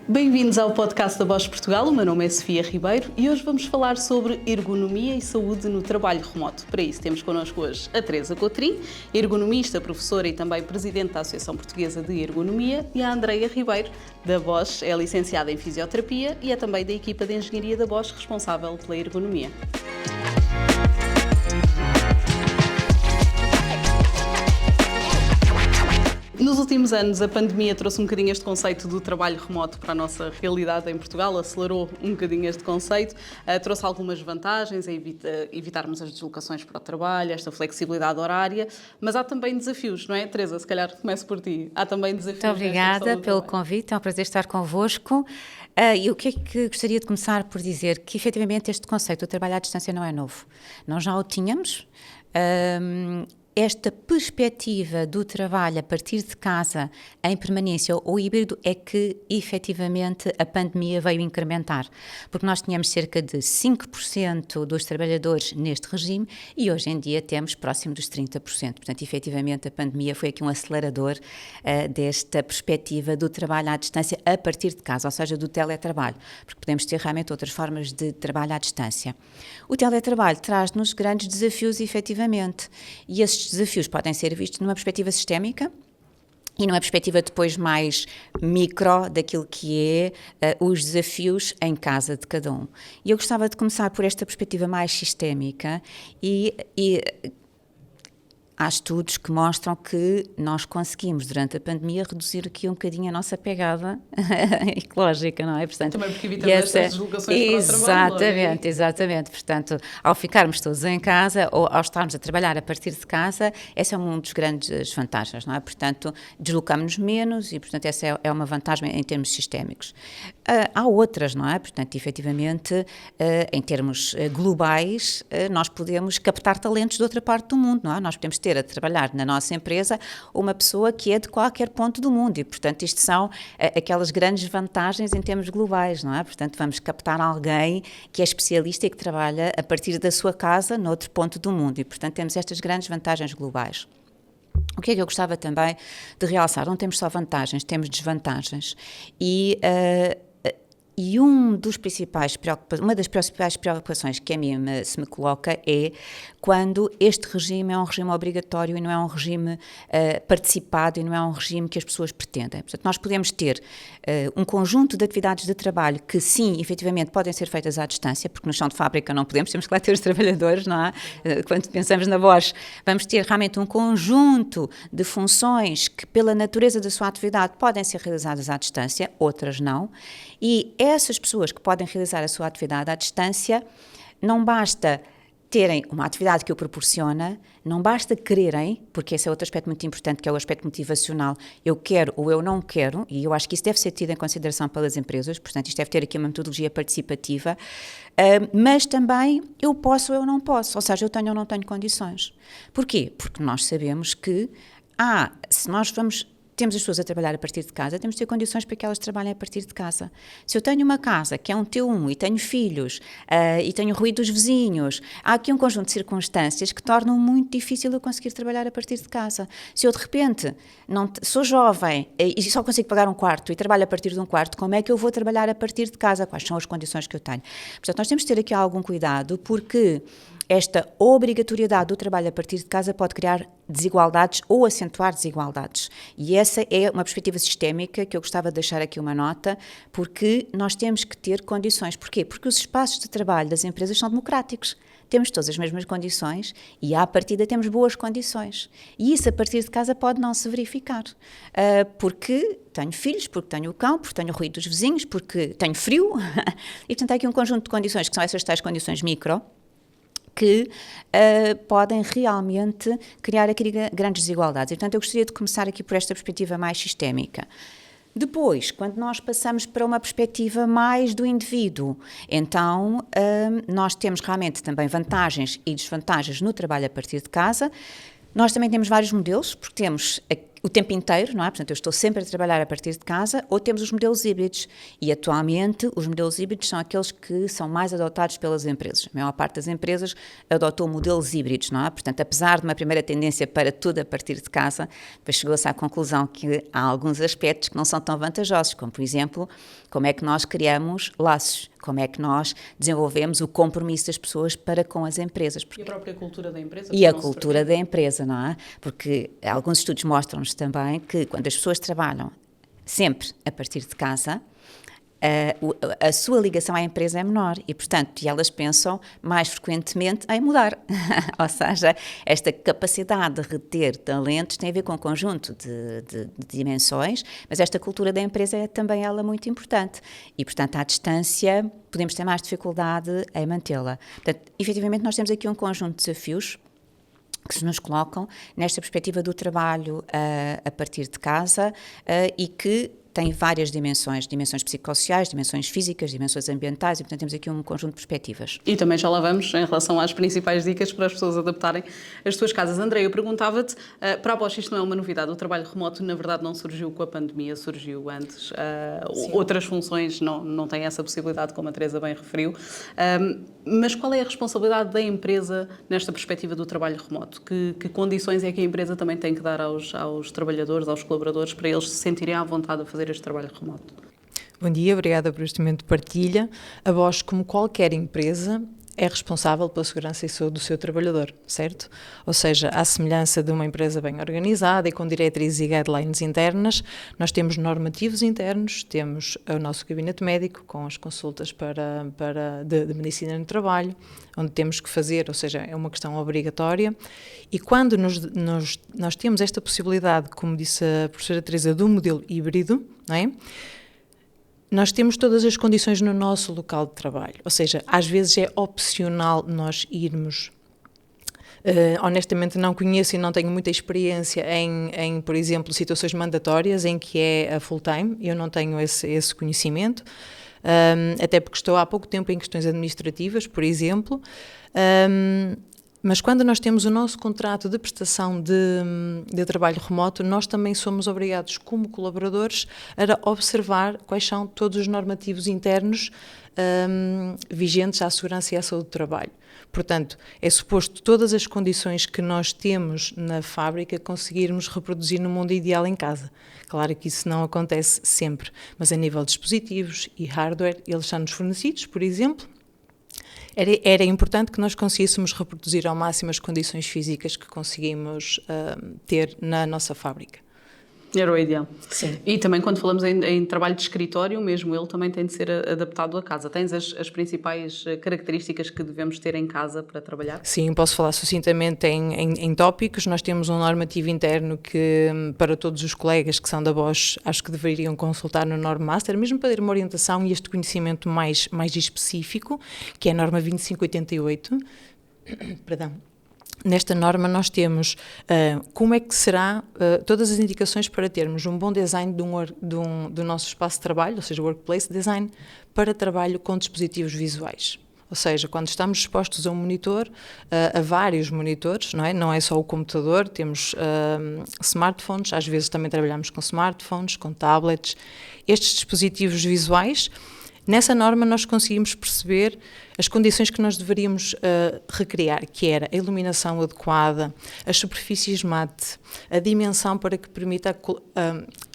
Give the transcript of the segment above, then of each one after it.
Bem-vindos ao podcast da Bosch Portugal. O meu nome é Sofia Ribeiro e hoje vamos falar sobre ergonomia e saúde no trabalho remoto. Para isso temos connosco hoje a Teresa Cotrim, ergonomista, professora e também presidente da Associação Portuguesa de Ergonomia, e a Andreia Ribeiro, da Bosch, é licenciada em Fisioterapia e é também da equipa de Engenharia da Bosch responsável pela ergonomia. Nos últimos anos, a pandemia trouxe um bocadinho este conceito do trabalho remoto para a nossa realidade em Portugal, acelerou um bocadinho este conceito, trouxe algumas vantagens, evitarmos as deslocações para o trabalho, esta flexibilidade horária, mas há também desafios, não é? Teresa, se calhar começo por ti. Há também desafios. Muito obrigada pelo convite, é um prazer estar convosco. E o que é que gostaria de começar por dizer? Que efetivamente este conceito do trabalho à distância não é novo. Nós já o tínhamos. Esta perspectiva do trabalho a partir de casa, em permanência ou híbrido, é que efetivamente a pandemia veio incrementar, porque nós tínhamos cerca de 5% dos trabalhadores neste regime e hoje em dia temos próximo dos 30%. Portanto, efetivamente a pandemia foi aqui um acelerador desta perspectiva do trabalho à distância a partir de casa, ou seja, do teletrabalho, porque podemos ter realmente outras formas de trabalho à distância. O teletrabalho traz-nos grandes desafios, efetivamente, e esses desafios podem ser vistos numa perspectiva sistémica e numa perspectiva depois mais micro daquilo que é os desafios em casa de cada um. E eu gostava de começar por esta perspectiva mais sistémica e há estudos que mostram que nós conseguimos, durante a pandemia, reduzir aqui um bocadinho a nossa pegada ecológica, não é? Portanto, também porque evitamos estas deslocações para o trabalho. Exatamente. Portanto, ao ficarmos todos em casa ou ao estarmos a trabalhar a partir de casa, essa é uma das grandes vantagens, não é? Portanto, deslocamos-nos menos e, portanto, essa é uma vantagem em termos sistémicos. Há outras, não é? Portanto, efetivamente, em termos globais, nós podemos captar talentos de outra parte do mundo, não é? Nós podemos ter a trabalhar na nossa empresa uma pessoa que é de qualquer ponto do mundo e, portanto, isto são aquelas grandes vantagens em termos globais, não é? Portanto, vamos captar alguém que é especialista e que trabalha a partir da sua casa noutro ponto do mundo e, portanto, temos estas grandes vantagens globais. O que é que eu gostava também de realçar? Não temos só vantagens, temos desvantagens e uma das principais preocupações que a mim se me coloca é quando este regime é um regime obrigatório e não é um regime participado e não é um regime que as pessoas pretendem. Portanto, nós podemos ter um conjunto de atividades de trabalho que sim, efetivamente, podem ser feitas à distância, porque no chão de fábrica não podemos, temos que lá ter os trabalhadores, não é? Quando pensamos na Bosch, vamos ter realmente um conjunto de funções que, pela natureza da sua atividade, podem ser realizadas à distância, outras não, e essas pessoas que podem realizar a sua atividade à distância, não basta terem uma atividade que o proporciona, não basta quererem, porque esse é outro aspecto muito importante, que é o aspecto motivacional, eu quero ou eu não quero, e eu acho que isso deve ser tido em consideração pelas empresas, portanto isto deve ter aqui uma metodologia participativa, mas também eu posso ou eu não posso, ou seja, eu tenho ou não tenho condições. Porquê? Porque nós sabemos que, se nós temos as pessoas a trabalhar a partir de casa, temos de ter condições para que elas trabalhem a partir de casa. Se eu tenho uma casa que é um T1 e tenho filhos e tenho ruído dos vizinhos, há aqui um conjunto de circunstâncias que tornam muito difícil eu conseguir trabalhar a partir de casa. Se eu de repente sou jovem e só consigo pagar um quarto e trabalho a partir de um quarto, como é que eu vou trabalhar a partir de casa? Quais são as condições que eu tenho? Portanto, nós temos de ter aqui algum cuidado porque esta obrigatoriedade do trabalho a partir de casa pode criar desigualdades ou acentuar desigualdades. E essa é uma perspectiva sistémica que eu gostava de deixar aqui uma nota, porque nós temos que ter condições. Porquê? Porque os espaços de trabalho das empresas são democráticos. Temos todas as mesmas condições e, à partida, temos boas condições. E isso, a partir de casa, pode não se verificar. Porque tenho filhos, porque tenho o cão, porque tenho o ruído dos vizinhos, porque tenho frio. E, portanto, há aqui um conjunto de condições, que são essas tais condições micro, que podem realmente criar aqui grandes desigualdades. E, portanto, eu gostaria de começar aqui por esta perspectiva mais sistémica. Depois, quando nós passamos para uma perspectiva mais do indivíduo, então nós temos realmente também vantagens e desvantagens no trabalho a partir de casa. Nós também temos vários modelos, porque temos o tempo inteiro, não é? Portanto, eu estou sempre a trabalhar a partir de casa, ou temos os modelos híbridos. E, atualmente, os modelos híbridos são aqueles que são mais adotados pelas empresas. A maior parte das empresas adotou modelos híbridos, não é? Portanto, apesar de uma primeira tendência para tudo a partir de casa, depois chegou-se à conclusão que há alguns aspectos que não são tão vantajosos, como, por exemplo, como é que nós criamos laços, como é que nós desenvolvemos o compromisso das pessoas para com as empresas. E a própria cultura da empresa. E a cultura da empresa, não é? Porque alguns estudos mostram-nos também que quando as pessoas trabalham sempre a partir de casa, a sua ligação à empresa é menor e, portanto, elas pensam mais frequentemente em mudar. Ou seja, esta capacidade de reter talentos tem a ver com um conjunto de dimensões, mas esta cultura da empresa é também ela muito importante e, portanto, à distância podemos ter mais dificuldade em mantê-la. Portanto, efetivamente, nós temos aqui um conjunto de desafios que se nos colocam nesta perspectiva do trabalho a partir de casa e que tem várias dimensões psicossociais, dimensões físicas, dimensões ambientais, e portanto temos aqui um conjunto de perspectivas. E também já lá vamos em relação às principais dicas para as pessoas adaptarem as suas casas. André, eu perguntava-te, para a Bosch isto não é uma novidade, o trabalho remoto na verdade não surgiu com a pandemia, surgiu antes. Outras funções não têm essa possibilidade, como a Teresa bem referiu. Mas qual é a responsabilidade da empresa nesta perspectiva do trabalho remoto? Que condições é que a empresa também tem que dar aos trabalhadores, aos colaboradores, para eles se sentirem à vontade a fazer este trabalho remoto? Bom dia, obrigada por este momento de partilha. A Bosch, como qualquer empresa, é responsável pela segurança e saúde do seu trabalhador, certo? Ou seja, à semelhança de uma empresa bem organizada e com diretrizes e guidelines internas, nós temos normativos internos, temos o nosso gabinete médico com as consultas de medicina no trabalho, onde temos que fazer, ou seja, é uma questão obrigatória, e quando nós temos esta possibilidade, como disse a professora Teresa, do modelo híbrido, não é? Nós temos todas as condições no nosso local de trabalho, ou seja, às vezes é opcional nós irmos. Honestamente não conheço e não tenho muita experiência em, por exemplo, situações mandatórias em que é a full time, eu não tenho esse conhecimento, até porque estou há pouco tempo em questões administrativas, por exemplo, mas quando nós temos o nosso contrato de prestação de trabalho remoto, nós também somos obrigados, como colaboradores, a observar quais são todos os normativos internos vigentes à segurança e à saúde do trabalho. Portanto, é suposto todas as condições que nós temos na fábrica conseguirmos reproduzir no mundo ideal em casa. Claro que isso não acontece sempre, mas a nível de dispositivos e hardware, eles são-nos fornecidos, por exemplo. Era importante que nós conseguíssemos reproduzir ao máximo as condições físicas que conseguimos ter na nossa fábrica. Era o ideal. Sim. E também quando falamos em trabalho de escritório, mesmo ele também tem de ser adaptado à casa. Tens as principais características que devemos ter em casa para trabalhar? Sim, posso falar sucintamente em tópicos. Nós temos um normativo interno que, para todos os colegas que são da Bosch, acho que deveriam consultar no Normmaster, mesmo para ter uma orientação e este conhecimento mais específico, que é a norma 2588. Perdão. Nesta norma nós temos como é que será todas as indicações para termos um bom design do nosso espaço de trabalho, ou seja, workplace design, para trabalho com dispositivos visuais. Ou seja, quando estamos expostos a um monitor, a vários monitores, não é só o computador, temos smartphones, às vezes também trabalhamos com smartphones, com tablets, estes dispositivos visuais. Nessa norma nós conseguimos perceber as condições que nós deveríamos recriar, que era a iluminação adequada, as superfícies mate, a dimensão para que permita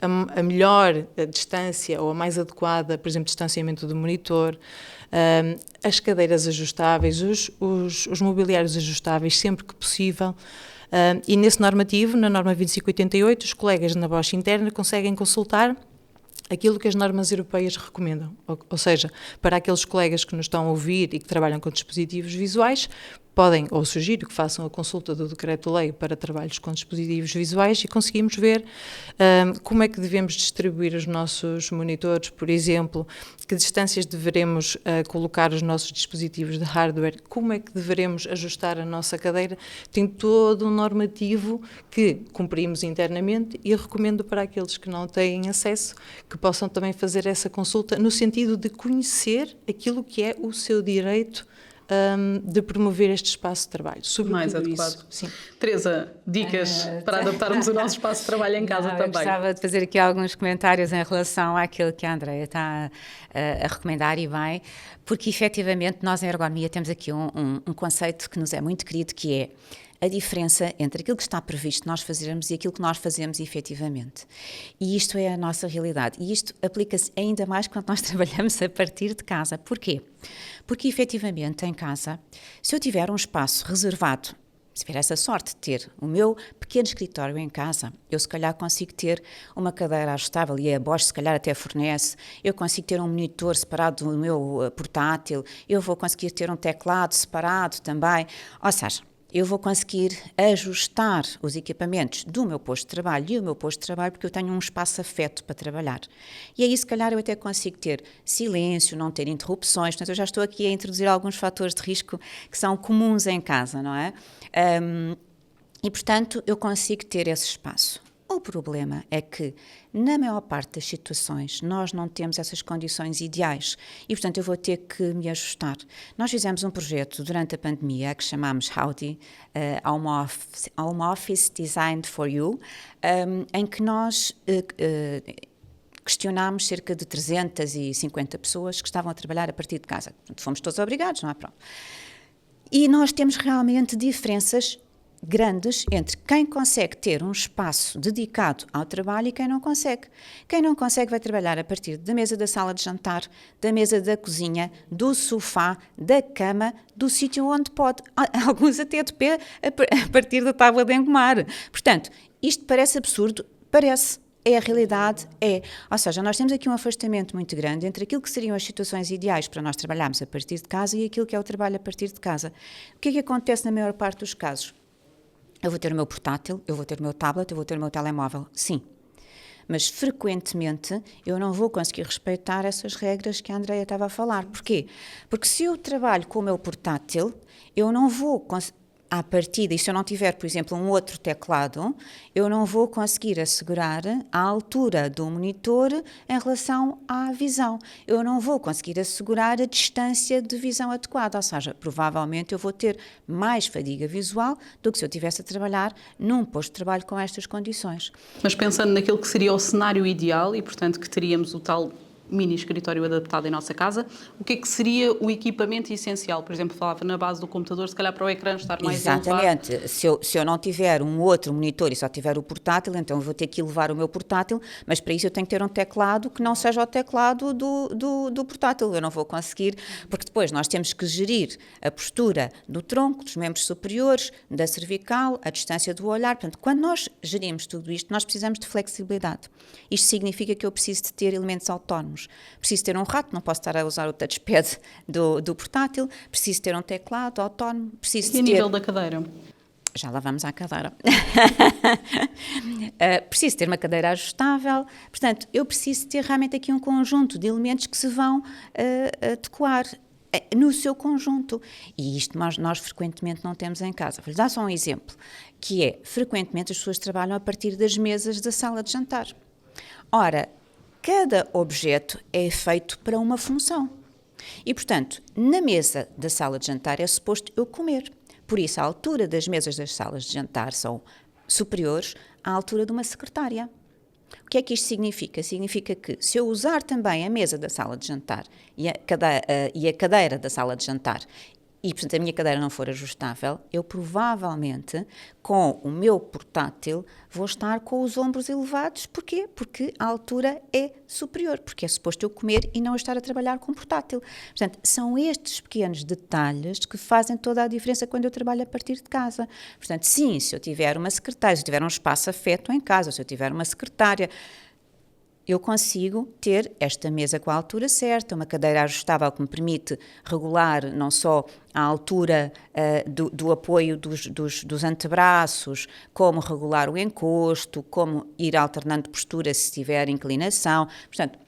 a melhor distância ou a mais adequada, por exemplo, distanciamento do monitor, as cadeiras ajustáveis, os mobiliários ajustáveis sempre que possível. E nesse normativo, na norma 2588, os colegas na Bosch interna conseguem consultar aquilo que as normas europeias recomendam, ou seja, para aqueles colegas que nos estão a ouvir e que trabalham com dispositivos visuais, podem, ou sugiro que façam a consulta do decreto-lei para trabalhos com dispositivos visuais e conseguimos ver como é que devemos distribuir os nossos monitores, por exemplo, que distâncias deveremos colocar os nossos dispositivos de hardware, como é que deveremos ajustar a nossa cadeira. Tem todo um normativo que cumprimos internamente e recomendo para aqueles que não têm acesso que possam também fazer essa consulta no sentido de conhecer aquilo que é o seu direito de promover este espaço de trabalho. Mais adequado. Isso, sim. Teresa, dicas para adaptarmos o nosso espaço de trabalho em casa também. Eu gostava de fazer aqui alguns comentários em relação àquilo que a Andreia está a recomendar, e bem, porque efetivamente nós em ergonomia temos aqui um conceito que nos é muito querido, que é a diferença entre aquilo que está previsto nós fazermos e aquilo que nós fazemos efetivamente. E isto é a nossa realidade. E isto aplica-se ainda mais quando nós trabalhamos a partir de casa. Porquê? Porque efetivamente em casa, se eu tiver um espaço reservado, se tiver essa sorte de ter o meu pequeno escritório em casa, eu se calhar consigo ter uma cadeira ajustável, e a Bosch se calhar até fornece, eu consigo ter um monitor separado do meu portátil, eu vou conseguir ter um teclado separado também, ou seja, eu vou conseguir ajustar os equipamentos do meu posto de trabalho e o meu posto de trabalho, porque eu tenho um espaço afeto para trabalhar. E aí, se calhar, eu até consigo ter silêncio, não ter interrupções. Portanto, eu já estou aqui a introduzir alguns fatores de risco que são comuns em casa, não é? E, portanto, eu consigo ter esse espaço. O problema é que, na maior parte das situações, nós não temos essas condições ideais e, portanto, eu vou ter que me ajustar. Nós fizemos um projeto durante a pandemia que chamámos Howdy, Home Office Designed for You, em que nós questionámos cerca de 350 pessoas que estavam a trabalhar a partir de casa. Portanto, fomos todos obrigados, não é? Pronto. E nós temos realmente diferenças grandes entre quem consegue ter um espaço dedicado ao trabalho e quem não consegue. Quem não consegue vai trabalhar a partir da mesa da sala de jantar, da mesa da cozinha, do sofá, da cama, do sítio onde pode. Alguns até de pé a partir da tábua de engomar. Portanto, isto parece absurdo? Parece. É a realidade, é. Ou seja, nós temos aqui um afastamento muito grande entre aquilo que seriam as situações ideais para nós trabalharmos a partir de casa e aquilo que é o trabalho a partir de casa. O que é que acontece na maior parte dos casos? Eu vou ter o meu portátil, eu vou ter o meu tablet, eu vou ter o meu telemóvel, sim. Mas, frequentemente, eu não vou conseguir respeitar essas regras que a Andreia estava a falar. Porquê? Porque se eu trabalho com o meu portátil, eu não vou à partida, e se eu não tiver, por exemplo, um outro teclado, eu não vou conseguir assegurar a altura do monitor em relação à visão. Eu não vou conseguir assegurar a distância de visão adequada, ou seja, provavelmente eu vou ter mais fadiga visual do que se eu estivesse a trabalhar num posto de trabalho com estas condições. Mas pensando naquilo que seria o cenário ideal e, portanto, que teríamos o tal mini escritório adaptado em nossa casa, o que é que seria o equipamento essencial? Por exemplo, falava na base do computador, se calhar para o ecrã estar mais Exatamente. elevado. Se eu não tiver um outro monitor e só tiver o portátil, então eu vou ter que levar o meu portátil, mas para isso eu tenho que ter um teclado que não seja o teclado do portátil. Eu não vou conseguir, porque depois nós temos que gerir a postura do tronco, dos membros superiores, da cervical, a distância do olhar. Portanto, quando nós gerimos tudo isto, nós precisamos de flexibilidade. Isto significa que eu preciso de ter elementos autónomos. Preciso ter um rato, não posso estar a usar o touchpad do portátil, preciso ter um teclado autónomo, preciso E a nível da cadeira? Já lá vamos à cadeira. Preciso ter uma cadeira ajustável, portanto, eu preciso ter realmente aqui um conjunto de elementos que se vão adequar no seu conjunto. E isto nós frequentemente não temos em casa. Vou-lhe dar só um exemplo, que é, frequentemente as pessoas trabalham a partir das mesas da sala de jantar. Ora, cada objeto é feito para uma função. E, portanto, na mesa da sala de jantar é suposto eu comer. Por isso, a altura das mesas das salas de jantar são superiores à altura de uma secretária. O que é que isto significa? Significa que, se eu usar também a mesa da sala de jantar e a cadeira da sala de jantar, e, portanto, a minha cadeira não for ajustável, eu provavelmente, com o meu portátil, vou estar com os ombros elevados. Porquê? Porque a altura é superior, porque é suposto eu comer e não estar a trabalhar com o portátil. Portanto, são estes pequenos detalhes que fazem toda a diferença quando eu trabalho a partir de casa. Portanto, sim, se eu tiver uma secretária, se eu tiver um espaço afeto em casa, se eu tiver uma secretária, eu consigo ter esta mesa com a altura certa, uma cadeira ajustável que me permite regular não só a altura do apoio dos antebraços, como regular o encosto, como ir alternando postura se tiver inclinação. Portanto,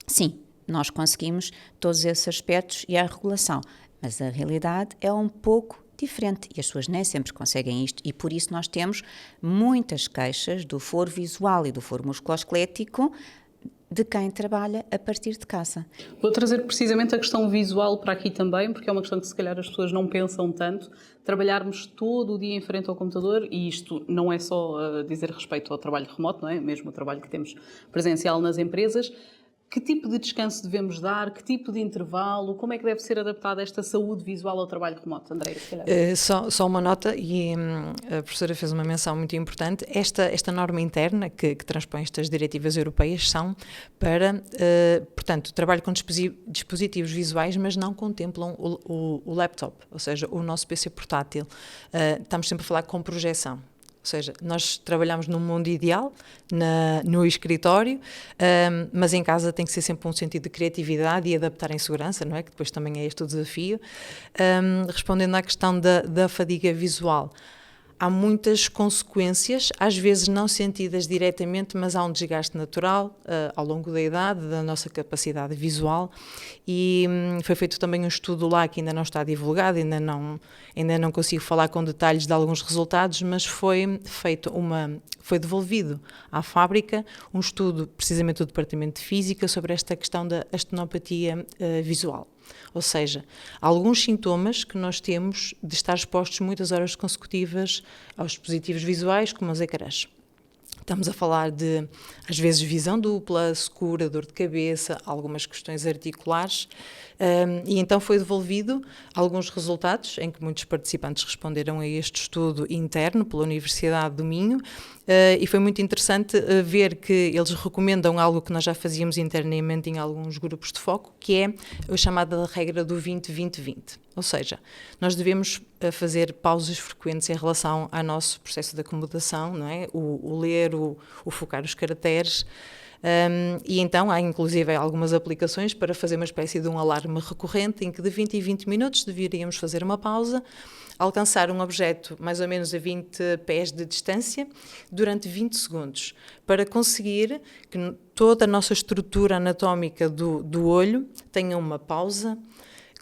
sim, nós conseguimos todos esses aspectos e a regulação, mas a realidade é um pouco diferente e as pessoas nem sempre conseguem isto e por isso nós temos muitas queixas do foro visual e do foro musculoesquelético de quem trabalha a partir de casa. Vou trazer precisamente a questão visual para aqui também, porque é uma questão que se calhar as pessoas não pensam tanto. Trabalharmos todo o dia em frente ao computador, e isto não é só dizer respeito ao trabalho remoto, não é? Mesmo o trabalho que temos presencial nas empresas. Que tipo de descanso devemos dar? Que tipo de intervalo? Como é que deve ser adaptada esta saúde visual ao trabalho remoto, Andréia? Só uma nota, e a professora fez uma menção muito importante. Esta norma interna que transpõe estas diretivas europeias são para, portanto, trabalho com dispositivos visuais, mas não contemplam o laptop, ou seja, o nosso PC portátil. Estamos sempre a falar com projeção. Ou seja, nós trabalhamos num mundo ideal, no escritório, mas em casa tem que ser sempre um sentido de criatividade e adaptar em segurança, não é? Que depois também é este o desafio. Respondendo à questão da fadiga visual, há muitas consequências, às vezes não sentidas diretamente, mas há um desgaste natural ao longo da idade, da nossa capacidade visual, e foi feito também um estudo lá que ainda não está divulgado, ainda não consigo falar com detalhes de alguns resultados, mas foi devolvido à fábrica um estudo, precisamente do Departamento de Física, sobre esta questão da astenopatia visual. Ou seja, há alguns sintomas que nós temos de estar expostos muitas horas consecutivas aos dispositivos visuais, como os ecrãs. Estamos a falar de, às vezes, visão dupla, escura, dor de cabeça, algumas questões articulares, e então foi devolvido alguns resultados em que muitos participantes responderam a este estudo interno pela Universidade do Minho, e foi muito interessante ver que eles recomendam algo que nós já fazíamos internamente em alguns grupos de foco, que é a chamada regra do 20-20-20. Ou seja, nós devemos fazer pausas frequentes em relação ao nosso processo de acomodação, não é? O ler, o focar os caracteres, e então há inclusive algumas aplicações para fazer uma espécie de um alarme recorrente em que de 20 em 20 minutos deveríamos fazer uma pausa, alcançar um objeto mais ou menos a 20 pés de distância durante 20 segundos, para conseguir que toda a nossa estrutura anatómica do olho tenha uma pausa,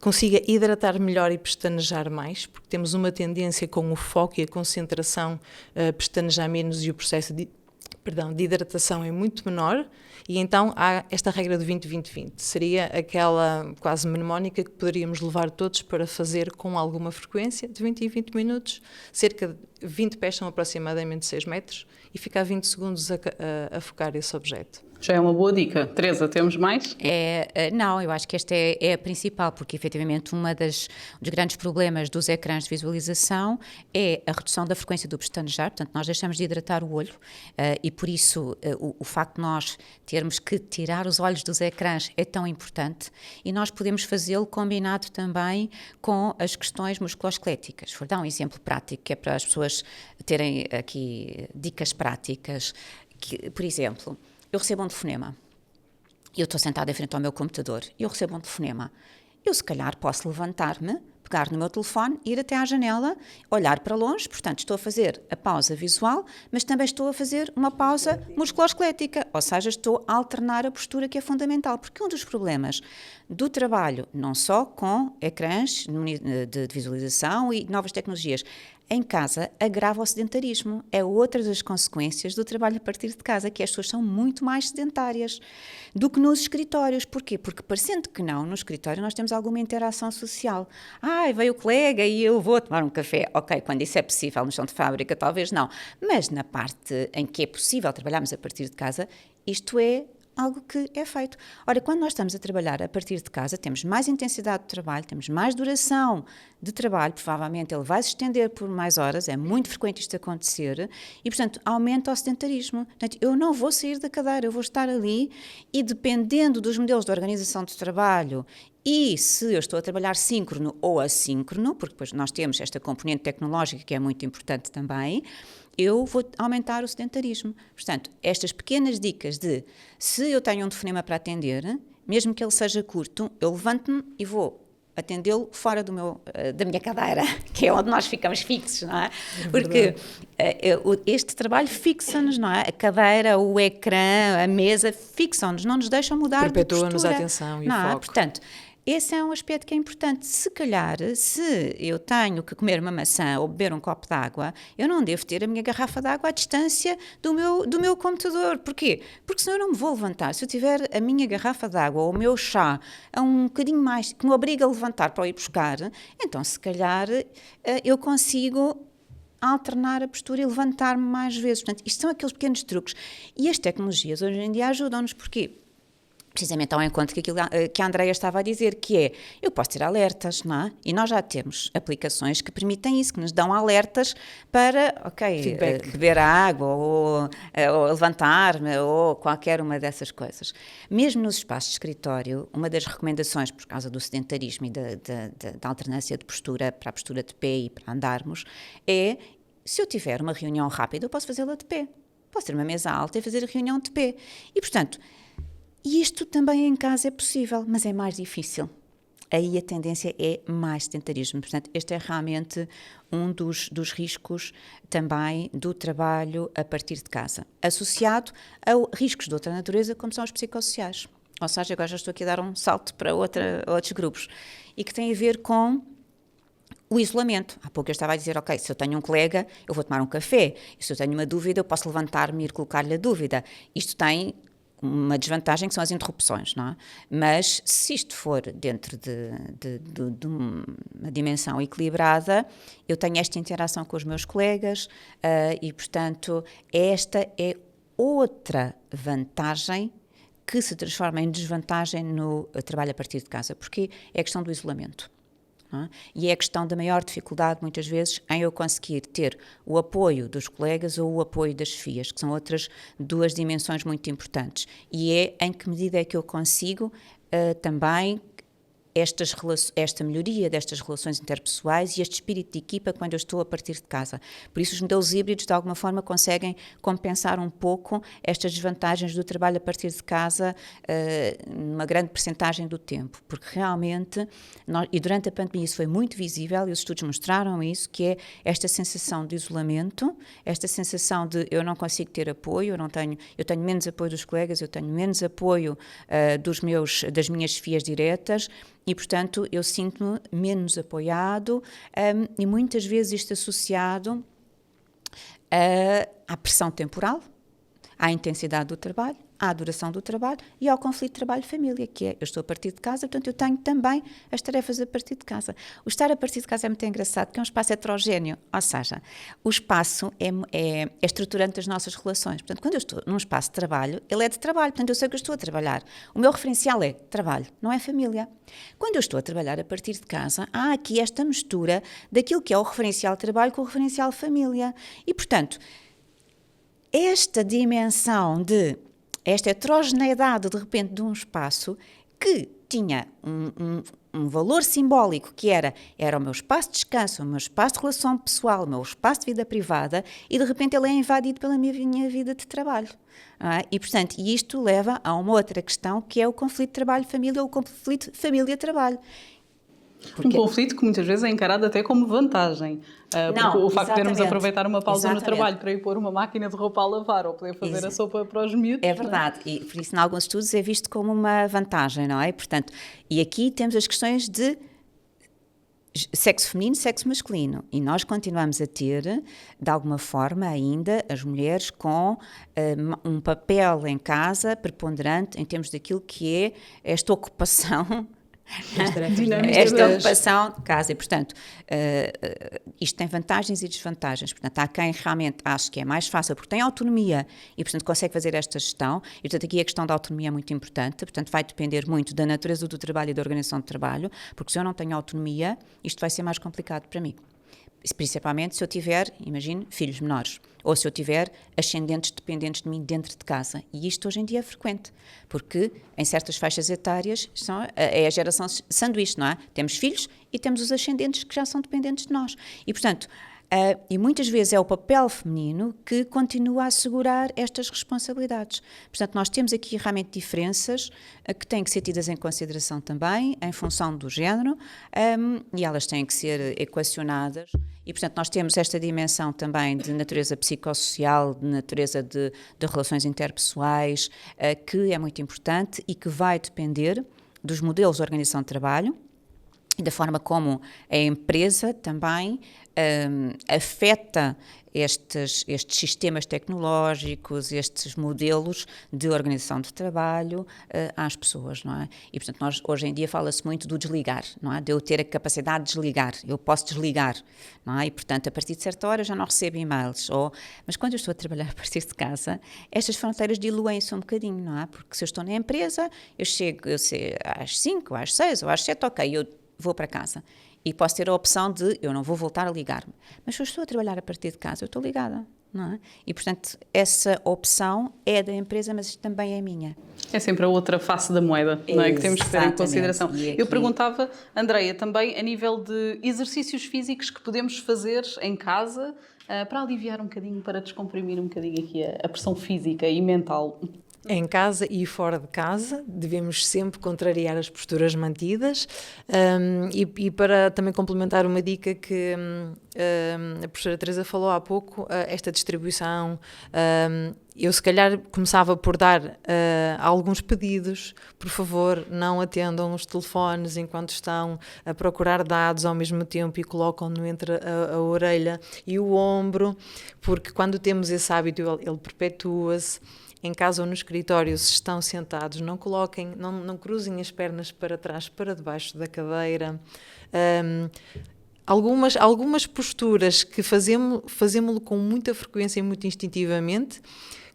consiga hidratar melhor e pestanejar mais, porque temos uma tendência com o foco e a concentração a pestanejar menos e o processo de hidratação é muito menor, e então há esta regra do 20-20-20. Seria aquela quase mnemónica que poderíamos levar todos para fazer com alguma frequência, de 20 em 20 minutos, cerca de 20 pés são aproximadamente 6 metros, e ficar 20 segundos a focar esse objeto. Já é uma boa dica. Teresa, temos mais? Não, eu acho que esta é a principal, porque efetivamente um dos grandes problemas dos ecrãs de visualização é a redução da frequência do pestanejar, portanto nós deixamos de hidratar o olho, e por isso o facto de nós termos que tirar os olhos dos ecrãs é tão importante, e nós podemos fazê-lo combinado também com as questões musculoesqueléticas. Vou dar um exemplo prático, que é para as pessoas terem aqui dicas práticas, por exemplo, eu recebo um telefonema, eu estou sentada em frente ao meu computador, eu recebo um telefonema, eu se calhar posso levantar-me, pegar no meu telefone, ir até à janela, olhar para longe, portanto estou a fazer a pausa visual, mas também estou a fazer uma pausa musculoesquelética, ou seja, estou a alternar a postura, que é fundamental, porque um dos problemas do trabalho, não só com ecrãs de visualização e novas tecnologias, em casa agrava o sedentarismo. É outra das consequências do trabalho a partir de casa, que as pessoas são muito mais sedentárias do que nos escritórios. Porquê? Porque, parecendo que não, no escritório nós temos alguma interação social. Veio o colega e eu vou tomar um café. Ok, quando isso é possível, no chão de fábrica talvez não. Mas na parte em que é possível trabalharmos a partir de casa, isto é algo que é feito. Ora, quando nós estamos a trabalhar a partir de casa, temos mais intensidade de trabalho, temos mais duração de trabalho, provavelmente ele vai se estender por mais horas, é muito frequente isto acontecer, e, portanto, aumenta o sedentarismo. Portanto, eu não vou sair da cadeira, eu vou estar ali, e dependendo dos modelos de organização de trabalho, e se eu estou a trabalhar síncrono ou assíncrono, porque depois nós temos esta componente tecnológica que é muito importante também, eu vou aumentar o sedentarismo. Portanto, estas pequenas dicas de, se eu tenho um telefonema para atender, mesmo que ele seja curto, eu levanto-me e vou atendê-lo fora da minha cadeira, que é onde nós ficamos fixos, não é? Porque este trabalho fixa-nos, não é? A cadeira, o ecrã, a mesa fixam-nos, não nos deixam mudar de postura. Perpetua-nos a atenção e o foco. Portanto, Esse é um aspecto que é importante. Se calhar, se eu tenho que comer uma maçã ou beber um copo de água, eu não devo ter a minha garrafa de água à distância do meu computador. Porquê? Porque senão eu não me vou levantar. Se eu tiver a minha garrafa de água ou o meu chá a um bocadinho mais, que me obriga a levantar para o ir buscar, então se calhar eu consigo alternar a postura e levantar-me mais vezes. Portanto, isto são aqueles pequenos truques. E as tecnologias hoje em dia ajudam-nos. Porquê? Precisamente ao encontro que a Andreia estava a dizer, que é, eu posso ter alertas, não é? E nós já temos aplicações que permitem isso, que nos dão alertas para, beber a água, ou levantar-me, ou qualquer uma dessas coisas. Mesmo nos espaços de escritório, uma das recomendações, por causa do sedentarismo e da alternância de postura para a postura de pé e para andarmos, é, se eu tiver uma reunião rápida, eu posso fazê-la de pé. Posso ter uma mesa alta e fazer a reunião de pé. E, portanto, isto também em casa é possível, mas é mais difícil. Aí a tendência é mais sedentarismo. Portanto, este é realmente um dos riscos também do trabalho a partir de casa, associado a riscos de outra natureza, como são os psicossociais. Ou seja, agora já estou aqui a dar um salto para outros grupos, e que tem a ver com o isolamento. Há pouco eu estava a dizer, ok, se eu tenho um colega, eu vou tomar um café, e se eu tenho uma dúvida, eu posso levantar-me e ir colocar-lhe a dúvida. Isto tem uma desvantagem, que são as interrupções, não é? Mas se isto for dentro de uma dimensão equilibrada, eu tenho esta interação com os meus colegas e, portanto, esta é outra vantagem que se transforma em desvantagem no trabalho a partir de casa, porque é a questão do isolamento. E é a questão da maior dificuldade, muitas vezes, em eu conseguir ter o apoio dos colegas ou o apoio das chefias, que são outras duas dimensões muito importantes. E é em que medida é que eu consigo também esta melhoria destas relações interpessoais e este espírito de equipa quando eu estou a partir de casa. Por isso os modelos híbridos de alguma forma conseguem compensar um pouco estas desvantagens do trabalho a partir de casa numa grande percentagem do tempo, porque realmente, e durante a pandemia isso foi muito visível e os estudos mostraram isso, que é esta sensação de isolamento, esta sensação de eu não consigo ter apoio, eu tenho menos apoio dos colegas, eu tenho menos apoio das minhas chefias diretas, e, portanto, eu sinto-me menos apoiado e muitas vezes isto associado à pressão temporal, à intensidade do trabalho, à duração do trabalho e ao conflito de trabalho-família, que é, eu estou a partir de casa, portanto eu tenho também as tarefas a partir de casa. O estar a partir de casa é muito engraçado, porque é um espaço heterogéneo, ou seja, o espaço é estruturante das nossas relações. Portanto, quando eu estou num espaço de trabalho, ele é de trabalho, portanto eu sei que eu estou a trabalhar. O meu referencial é trabalho, não é família. Quando eu estou a trabalhar a partir de casa, há aqui esta mistura daquilo que é o referencial trabalho com o referencial família. E, portanto, esta dimensão esta heterogeneidade, de repente, de um espaço que tinha um valor simbólico, que era o meu espaço de descanso, o meu espaço de relação pessoal, o meu espaço de vida privada, e de repente ele é invadido pela minha vida de trabalho. E, portanto, isto leva a uma outra questão, que é o conflito trabalho-família ou o conflito família-trabalho. Um conflito que muitas vezes é encarado até como vantagem. Porque o facto de termos aproveitar uma pausa no trabalho para ir pôr uma máquina de roupa a lavar ou poder fazer a sopa para os miúdos. É verdade, e por isso, em alguns estudos, é visto como uma vantagem, não é? Portanto, e aqui temos as questões de sexo feminino, sexo masculino, e nós continuamos a ter, de alguma forma ainda, as mulheres com um papel em casa preponderante em termos daquilo que é esta ocupação. Esta ocupação de casa, e portanto isto tem vantagens e desvantagens. Portanto, há quem realmente ache que é mais fácil porque tem autonomia e portanto consegue fazer esta gestão, e portanto aqui a questão da autonomia é muito importante. Portanto, vai depender muito da natureza do trabalho e da organização do trabalho, porque se eu não tenho autonomia, isto vai ser mais complicado para mim. Principalmente se eu tiver, imagino, filhos menores, ou se eu tiver ascendentes dependentes de mim dentro de casa. E isto hoje em dia é frequente, porque em certas faixas etárias é a geração sanduíche, não é? Temos filhos e temos os ascendentes que já são dependentes de nós. E, portanto, e muitas vezes é o papel feminino que continua a assegurar estas responsabilidades. Portanto, nós temos aqui realmente diferenças que têm que ser tidas em consideração também, em função do género, e elas têm que ser equacionadas. E, portanto, nós temos esta dimensão também de natureza psicossocial, de natureza de relações interpessoais, que é muito importante e que vai depender dos modelos de organização de trabalho e da forma como a empresa também afeta estes sistemas tecnológicos, estes modelos de organização de trabalho às pessoas, não é? E, portanto, hoje em dia fala-se muito do desligar, não é? De eu ter a capacidade de desligar, eu posso desligar, não é? E, portanto, a partir de certa hora eu já não recebo e-mails, mas quando eu estou a trabalhar a partir de casa, estas fronteiras diluem-se um bocadinho, não é? Porque se eu estou na empresa, eu chego às 5, às 6 ou às 7, ok, eu vou para casa. E posso ter a opção de, eu não vou voltar a ligar-me. Mas se eu estou a trabalhar a partir de casa, eu estou ligada, não é? E, portanto, essa opção é da empresa, mas também é minha. É sempre a outra face da moeda, não é? Que temos que ter em consideração. Aqui... Eu perguntava, Andreia, também a nível de exercícios físicos que podemos fazer em casa para aliviar um bocadinho, para descomprimir um bocadinho aqui a pressão física e mental. Em casa e fora de casa, devemos sempre contrariar as posturas mantidas e para também complementar uma dica que a professora Teresa falou há pouco, esta distribuição, eu se calhar começava por dar alguns pedidos, por favor não atendam os telefones enquanto estão a procurar dados ao mesmo tempo e colocam-no entre a orelha e o ombro, porque quando temos esse hábito ele perpetua-se. Em casa ou no escritório, se estão sentados, não coloquem, não cruzem as pernas para trás, para debaixo da cadeira. Algumas posturas que fazemos-lo com muita frequência e muito instintivamente,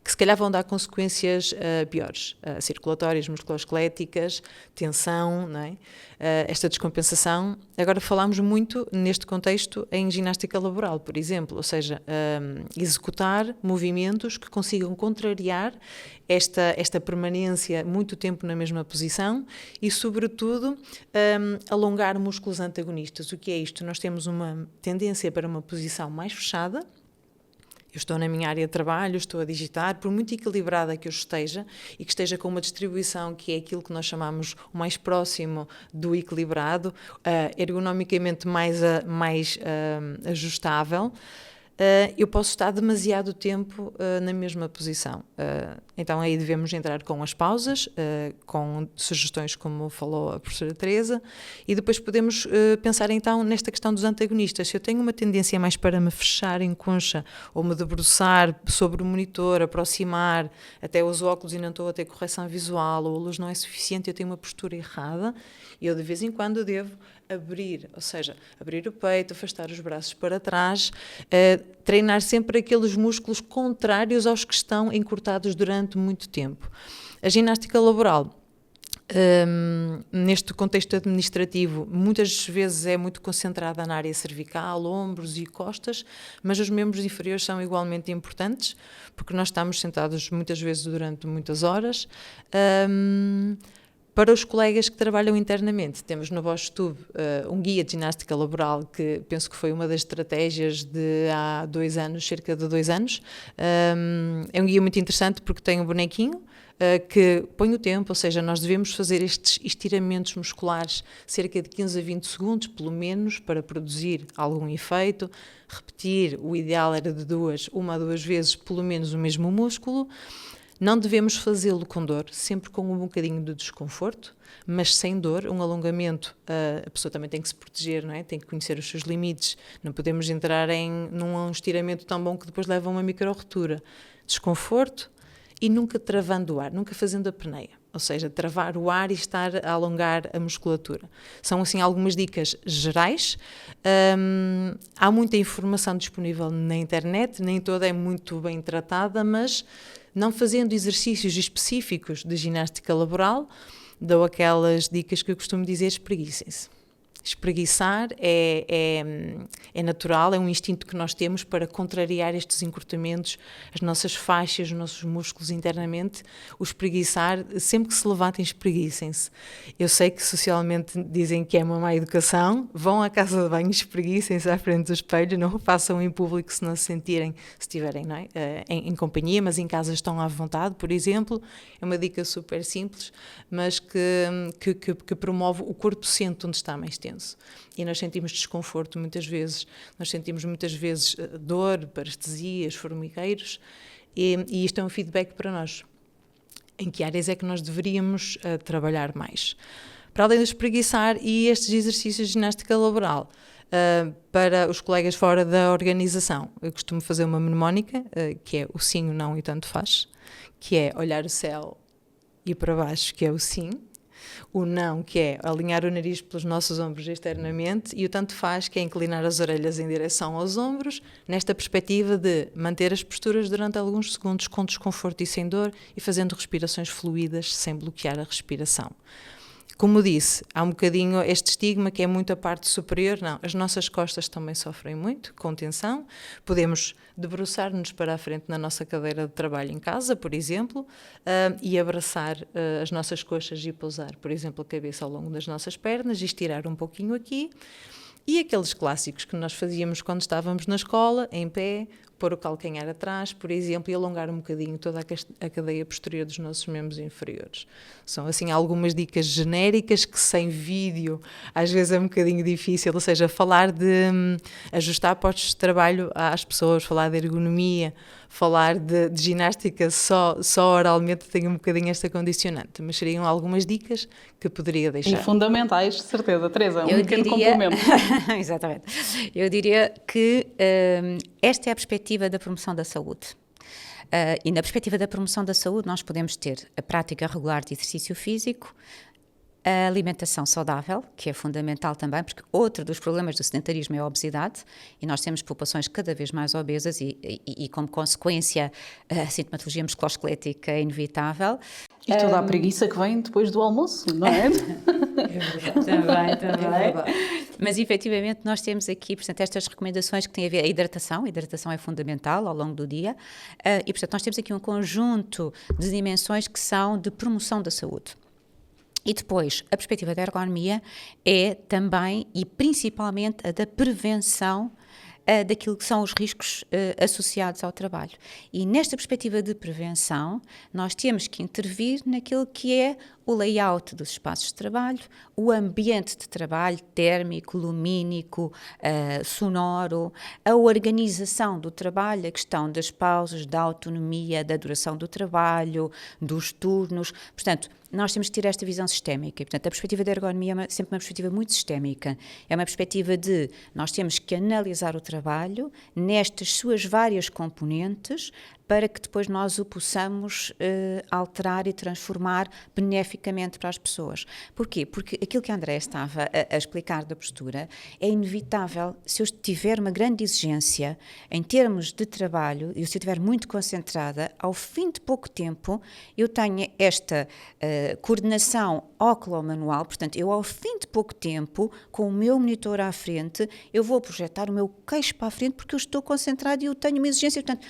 que se calhar vão dar consequências piores, circulatórias, musculoesqueléticas, tensão, não é? Esta descompensação. Agora falamos muito neste contexto em ginástica laboral, por exemplo, ou seja, executar movimentos que consigam contrariar esta permanência muito tempo na mesma posição e, sobretudo, alongar músculos antagonistas. O que é isto? Nós temos uma tendência para uma posição mais fechada. Eu estou na minha área de trabalho, estou a digitar, por muito equilibrada que eu esteja e que esteja com uma distribuição que é aquilo que nós chamamos o mais próximo do equilibrado, ergonomicamente mais ajustável, eu posso estar demasiado tempo na mesma posição. Então aí devemos entrar com as pausas, com sugestões como falou a professora Teresa, e depois podemos pensar então nesta questão dos antagonistas. Se eu tenho uma tendência mais para me fechar em concha ou me debruçar sobre o monitor, aproximar, até uso óculos e não estou a ter correção visual, ou a luz não é suficiente, eu tenho uma postura errada, eu de vez em quando devo abrir, ou seja, abrir o peito, afastar os braços para trás, treinar sempre aqueles músculos contrários aos que estão encurtados durante muito tempo. A ginástica laboral, neste contexto administrativo, muitas vezes é muito concentrada na área cervical, ombros e costas, mas os membros inferiores são igualmente importantes, porque nós estamos sentados muitas vezes durante muitas horas. Para os colegas que trabalham internamente, temos no Bosch Tube um guia de ginástica laboral que penso que foi uma das estratégias de há 2 anos, cerca de 2 anos. É um guia muito interessante porque tem um bonequinho que põe o tempo, ou seja, nós devemos fazer estes estiramentos musculares cerca de 15 a 20 segundos, pelo menos, para produzir algum efeito. Repetir, o ideal era de 1 a 2 vezes, pelo menos o mesmo músculo. Não devemos fazê-lo com dor, sempre com um bocadinho de desconforto, mas sem dor. Um alongamento, a pessoa também tem que se proteger, não é? Tem que conhecer os seus limites. Não podemos entrar num estiramento tão bom que depois leva a uma micro-rotura. Desconforto e nunca travando o ar, nunca fazendo a apneia. Ou seja, travar o ar e estar a alongar a musculatura. São, assim, algumas dicas gerais. Há muita informação disponível na internet, nem toda é muito bem tratada, mas não fazendo exercícios específicos de ginástica laboral, dou aquelas dicas que eu costumo dizer: espreguicem-se. Espreguiçar é natural, é um instinto que nós temos para contrariar estes encurtamentos, as nossas faixas, os nossos músculos internamente. O espreguiçar, sempre que se levantem, espreguicem-se. Eu sei que socialmente dizem que é uma má educação, vão à casa de banho, espreguicem-se à frente do espelho, não o façam em público se não se sentirem, se estiverem, não é? em companhia, mas em casa estão à vontade, por exemplo. É uma dica super simples, mas que promove o corpo sente onde está mais tenso. E nós sentimos desconforto muitas vezes, dor, parestesias, formigueiros, e isto é um feedback para nós. em que áreas é que nós deveríamos trabalhar mais. Para além de espreguiçar e estes exercícios de ginástica laboral, para os colegas fora da organização, eu costumo fazer uma mnemónica, que é o sim, o não e tanto faz, que é olhar o céu e para baixo, que é o sim, o não, que é alinhar o nariz pelos nossos ombros externamente, e o tanto faz, que é inclinar as orelhas em direção aos ombros, nesta perspectiva de manter as posturas durante alguns segundos com desconforto e sem dor e fazendo respirações fluídas sem bloquear a respiração. Como disse, há um bocadinho este estigma que é muito a parte superior. Não, as nossas costas também sofrem muito com tensão. Podemos debruçar-nos para a frente na nossa cadeira de trabalho em casa, por exemplo, e abraçar as nossas coxas e pousar, por exemplo, a cabeça ao longo das nossas pernas e estirar um pouquinho aqui. E aqueles clássicos que nós fazíamos quando estávamos na escola, em pé, pôr o calcanhar atrás, por exemplo, e alongar um bocadinho toda a cadeia posterior dos nossos membros inferiores. São, assim, algumas dicas genéricas que sem vídeo às vezes é um bocadinho difícil, ou seja, falar de ajustar postos de trabalho às pessoas, falar de ergonomia, falar de ginástica só oralmente tem um bocadinho esta condicionante, mas seriam algumas dicas que poderia deixar. E fundamentais, de certeza, Teresa, um pequeno complemento. Exatamente. Eu diria que esta é a perspectiva da promoção da saúde. E na perspectiva da promoção da saúde nós podemos ter a prática regular de exercício físico, a alimentação saudável, que é fundamental também, porque outro dos problemas do sedentarismo é a obesidade, e nós temos populações cada vez mais obesas e como consequência, a sintomatologia musculoesquelética é inevitável. E toda a preguiça que vem depois do almoço, não é? Também. Mas, efetivamente, nós temos aqui, portanto, estas recomendações que têm a ver a hidratação. A hidratação é fundamental ao longo do dia. E, portanto, nós temos aqui um conjunto de dimensões que são de promoção da saúde. E depois, a perspectiva da ergonomia é também e principalmente a da prevenção daquilo que são os riscos associados ao trabalho. E nesta perspectiva de prevenção, nós temos que intervir naquilo que é o layout dos espaços de trabalho, o ambiente de trabalho térmico, lumínico, sonoro, a organização do trabalho, a questão das pausas, da autonomia, da duração do trabalho, dos turnos. Portanto, nós temos que ter esta visão sistémica. E, portanto, a perspectiva da ergonomia é sempre uma perspectiva muito sistémica. É uma perspectiva de nós temos que analisar o trabalho nestas suas várias componentes para que depois nós o possamos alterar e transformar beneficamente para as pessoas. Porquê? Porque aquilo que a Andréa estava a explicar da postura é inevitável. Se eu tiver uma grande exigência em termos de trabalho e se eu estiver muito concentrada, ao fim de pouco tempo eu tenho esta coordenação óculo-manual, portanto, eu ao fim de pouco tempo, com o meu monitor à frente, eu vou projetar o meu queixo para a frente porque eu estou concentrada e eu tenho uma exigência, portanto,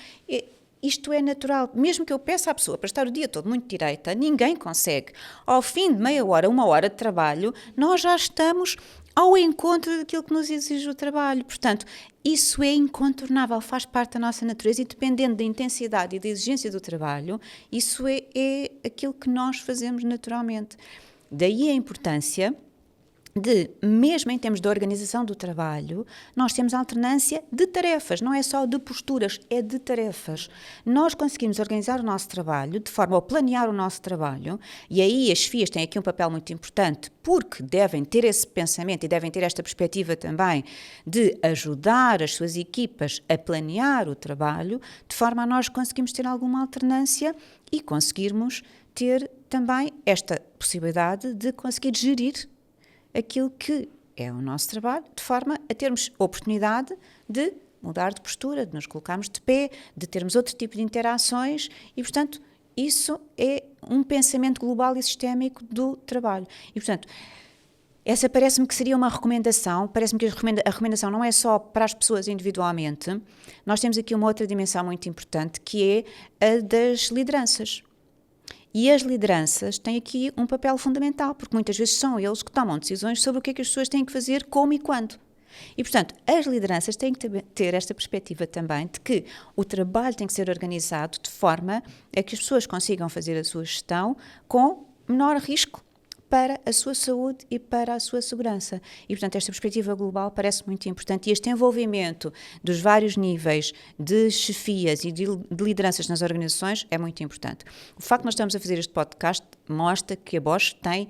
isto é natural. Mesmo que eu peça à pessoa para estar o dia todo muito direita, ninguém consegue. Ao fim de meia hora, uma hora de trabalho, nós já estamos ao encontro daquilo que nos exige o trabalho. Portanto, isso é incontornável, faz parte da nossa natureza e dependendo da intensidade e da exigência do trabalho, isso é aquilo que nós fazemos naturalmente. Daí a importância de, mesmo em termos de organização do trabalho, nós temos alternância de tarefas, não é só de posturas, é de tarefas. Nós conseguimos organizar o nosso trabalho, de forma a planear o nosso trabalho, e aí as FIAs têm aqui um papel muito importante, porque devem ter esse pensamento e devem ter esta perspectiva também de ajudar as suas equipas a planear o trabalho, de forma a nós conseguirmos ter alguma alternância e conseguirmos ter também esta possibilidade de conseguir gerir aquilo que é o nosso trabalho, de forma a termos oportunidade de mudar de postura, de nos colocarmos de pé, de termos outro tipo de interações e, portanto, isso é um pensamento global e sistémico do trabalho. E, portanto, essa parece-me que seria uma recomendação, parece-me que a recomendação não é só para as pessoas individualmente, nós temos aqui uma outra dimensão muito importante, que é a das lideranças. E as lideranças têm aqui um papel fundamental, porque muitas vezes são eles que tomam decisões sobre o que é que as pessoas têm que fazer, como e quando. E, portanto, as lideranças têm que ter esta perspectiva também de que o trabalho tem que ser organizado de forma a que as pessoas consigam fazer a sua gestão com menor risco para a sua saúde e para a sua segurança. E, portanto, esta perspectiva global parece muito importante, e este envolvimento dos vários níveis de chefias e de lideranças nas organizações é muito importante. O facto de nós estamos a fazer este podcast mostra que a Bosch tem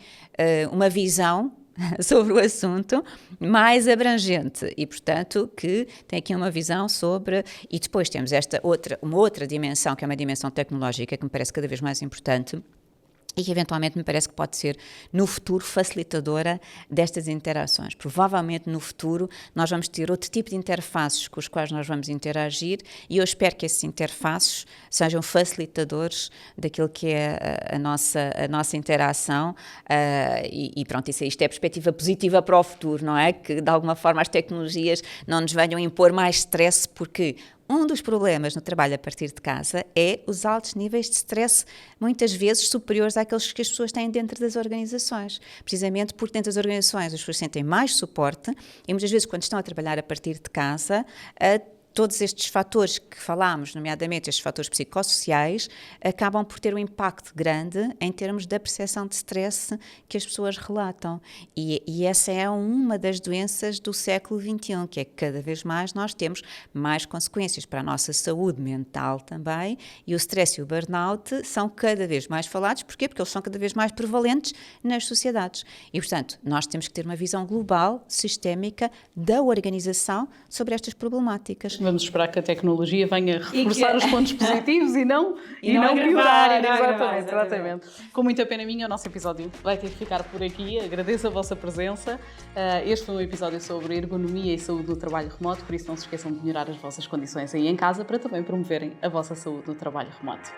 uma visão sobre o assunto mais abrangente e, portanto, que tem aqui uma visão sobre... E depois temos uma outra dimensão, que é uma dimensão tecnológica, que me parece cada vez mais importante, e que eventualmente me parece que pode ser, no futuro, facilitadora destas interações. Provavelmente, no futuro, nós vamos ter outro tipo de interfaces com os quais nós vamos interagir, e eu espero que esses interfaces sejam facilitadores daquilo que é a nossa interação, e pronto, isto é perspectiva positiva para o futuro, não é? Que, de alguma forma, as tecnologias não nos venham impor mais stress, porque... Um dos problemas no trabalho a partir de casa é os altos níveis de stress, muitas vezes superiores àqueles que as pessoas têm dentro das organizações. Precisamente porque dentro das organizações as pessoas sentem mais suporte e muitas vezes quando estão a trabalhar a partir de casa, todos estes fatores que falámos, nomeadamente estes fatores psicossociais, acabam por ter um impacto grande em termos da percepção de stress que as pessoas relatam. E essa é uma das doenças do século XXI, que é que cada vez mais nós temos mais consequências para a nossa saúde mental também, e o stress e o burnout são cada vez mais falados. Porquê? Porque eles são cada vez mais prevalentes nas sociedades. E, portanto, nós temos que ter uma visão global, sistémica, da organização sobre estas problemáticas. Vamos esperar que a tecnologia venha reforçar os pontos positivos e não piorar. Exatamente. Com muita pena minha, o nosso episódio vai ter que ficar por aqui. Agradeço a vossa presença. Este foi um episódio sobre ergonomia e saúde no trabalho remoto, por isso não se esqueçam de melhorar as vossas condições aí em casa para também promoverem a vossa saúde no trabalho remoto.